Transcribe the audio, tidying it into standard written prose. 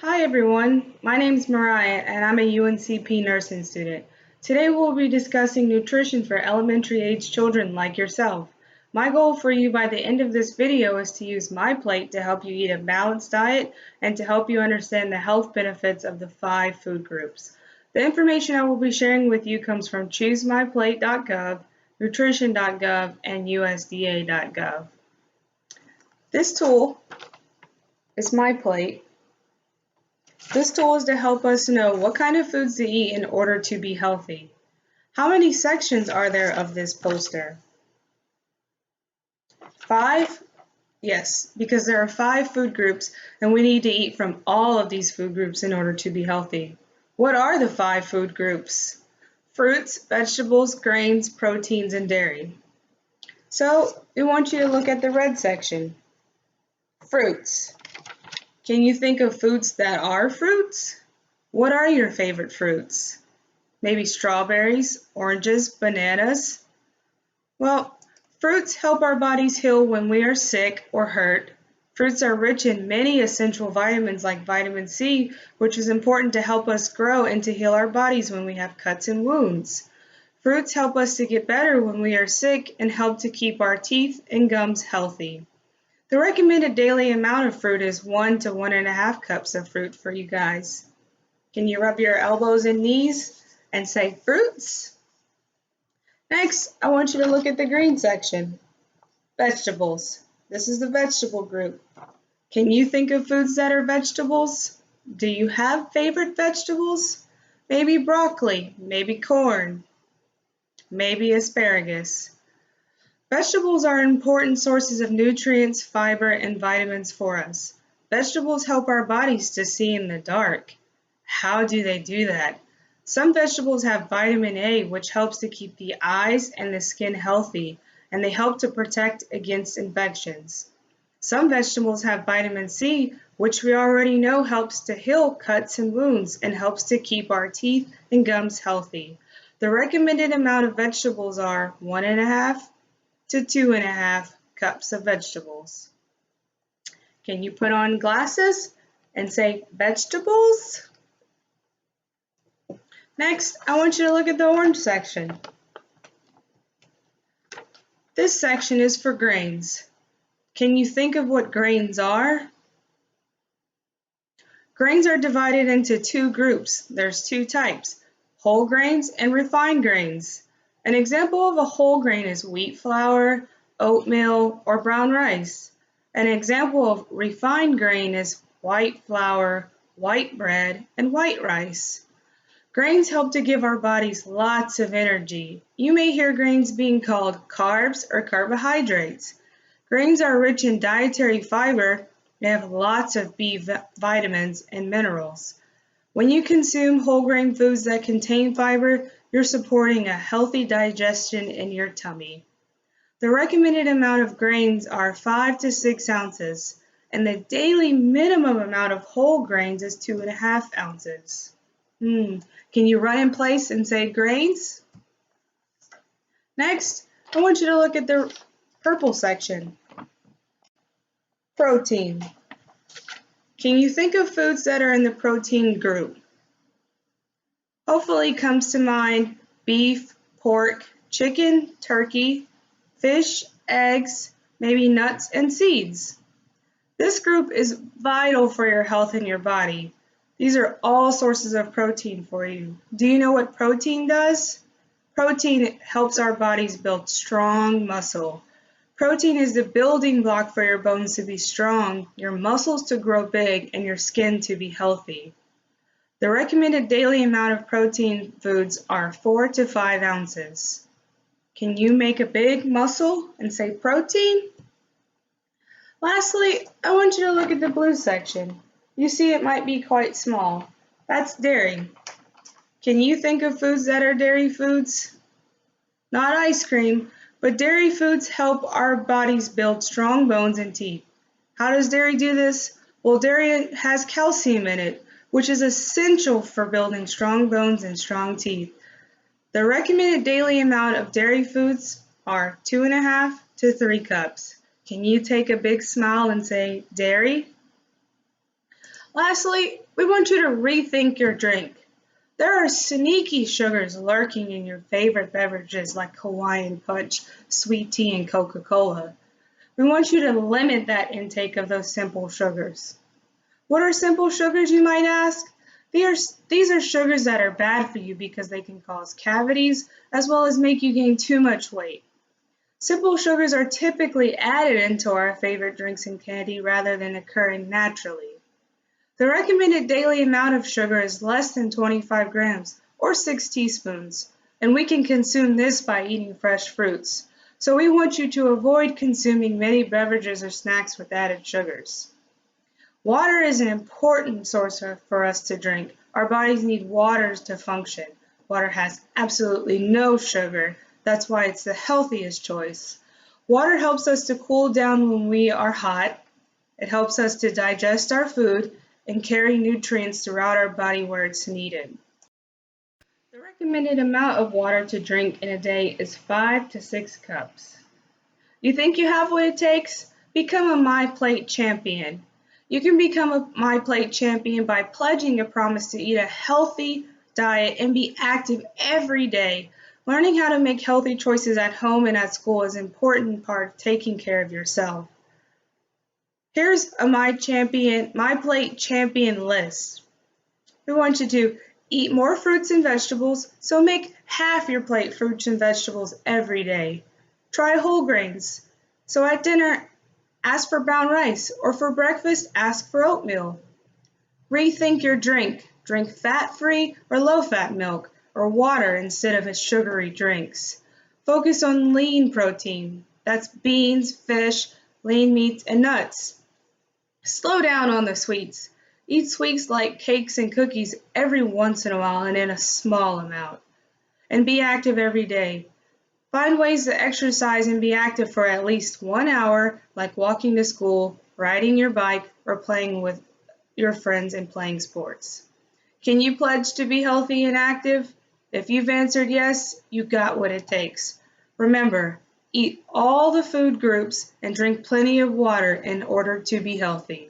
Hi everyone, my name is Mariah and I'm a UNCP nursing student. Today we'll be discussing nutrition for elementary age children like yourself. My goal for you by the end of this video is to use MyPlate to help you eat a balanced diet and to help you understand the health benefits of the 5 food groups. The information I will be sharing with you comes from choosemyplate.gov, nutrition.gov, and USDA.gov. This tool is MyPlate. This tool is to help us know what kind of foods to eat in order to be healthy. How many sections are there of this poster? 5? Yes, because there are 5 food groups and we need to eat from all of these food groups in order to be healthy. What are the 5 food groups? Fruits, vegetables, grains, proteins, and dairy. So we want you to look at the red section. Fruits. Can you think of foods that are fruits? What are your favorite fruits? Maybe strawberries, oranges, bananas? Well, fruits help our bodies heal when we are sick or hurt. Fruits are rich in many essential vitamins like vitamin C, which is important to help us grow and to heal our bodies when we have cuts and wounds. Fruits help us to get better when we are sick and help to keep our teeth and gums healthy. The recommended daily amount of fruit is 1 to 1.5 cups of fruit for you guys. Can you rub your elbows and knees and say fruits? Next, I want you to look at the green section. Vegetables. This is the vegetable group. Can you think of foods that are vegetables? Do you have favorite vegetables? Maybe broccoli, maybe corn, maybe asparagus. Vegetables are important sources of nutrients, fiber, and vitamins for us. Vegetables help our bodies to see in the dark. How do they do that? Some vegetables have vitamin A, which helps to keep the eyes and the skin healthy, and they help to protect against infections. Some vegetables have vitamin C, which we already know helps to heal cuts and wounds and helps to keep our teeth and gums healthy. The recommended amount of vegetables are 1.5 to 2.5 cups of vegetables. Can you put on glasses and say vegetables? Next, I want you to look at the orange section. This section is for grains. Can you think of what grains are? Grains are divided into 2 groups. There's 2 types, whole grains and refined grains. An example of a whole grain is wheat flour, oatmeal, or brown rice. An example of refined grain is white flour, white bread, and white rice. Grains help to give our bodies lots of energy. You may hear grains being called carbs or carbohydrates. Grains are rich in dietary fiber and have lots of B vitamins and minerals. When you consume whole grain foods that contain fiber, you're supporting a healthy digestion in your tummy. The recommended amount of grains are 5 to 6 ounces, and the daily minimum amount of whole grains is 2.5 ounces. Can you run in place and say grains? Next, I want you to look at the purple section. Protein. Can you think of foods that are in the protein group? Hopefully comes to mind beef, pork, chicken, turkey, fish, eggs, maybe nuts and seeds. This group is vital for your health and your body. These are all sources of protein for you. Do you know what protein does? Protein helps our bodies build strong muscle. Protein is the building block for your bones to be strong, your muscles to grow big, and your skin to be healthy. The recommended daily amount of protein foods are 4 to 5 ounces. Can you make a big muscle and say protein? Lastly, I want you to look at the blue section. You see it might be quite small. That's dairy. Can you think of foods that are dairy foods? Not ice cream, but dairy foods help our bodies build strong bones and teeth. How does dairy do this? Well, dairy has calcium in it, which is essential for building strong bones and strong teeth. The recommended daily amount of dairy foods are 2.5 to 3 cups. Can you take a big smile and say dairy? Lastly, we want you to rethink your drink. There are sneaky sugars lurking in your favorite beverages like Hawaiian Punch, sweet tea, and Coca-Cola. We want you to limit that intake of those simple sugars. What are simple sugars, you might ask? These are sugars that are bad for you because they can cause cavities as well as make you gain too much weight. Simple sugars are typically added into our favorite drinks and candy rather than occurring naturally. The recommended daily amount of sugar is less than 25 grams or 6 teaspoons, and we can consume this by eating fresh fruits. So we want you to avoid consuming many beverages or snacks with added sugars. Water is an important source for us to drink. Our bodies need water to function. Water has absolutely no sugar. That's why it's the healthiest choice. Water helps us to cool down when we are hot. It helps us to digest our food and carry nutrients throughout our body where it's needed. The recommended amount of water to drink in a day is 5 to 6 cups. You think you have what it takes? Become a MyPlate champion. You can become a MyPlate champion by pledging a promise to eat a healthy diet and be active every day. Learning how to make healthy choices at home and at school is an important part of taking care of yourself. Here's a MyPlate champion list. We want you to eat more fruits and vegetables, so make half your plate fruits and vegetables every day. Try whole grains. So at dinner, ask for brown rice, or for breakfast, ask for oatmeal. Rethink your drink. Drink fat-free or low-fat milk, or water instead of sugary drinks. Focus on lean protein. That's beans, fish, lean meats, and nuts. Slow down on the sweets. Eat sweets like cakes and cookies every once in a while and in a small amount. And be active every day. Find ways to exercise and be active for at least 1 hour, like walking to school, riding your bike, or playing with your friends and playing sports. Can you pledge to be healthy and active? If you've answered yes, you got what it takes. Remember, eat all the food groups and drink plenty of water in order to be healthy.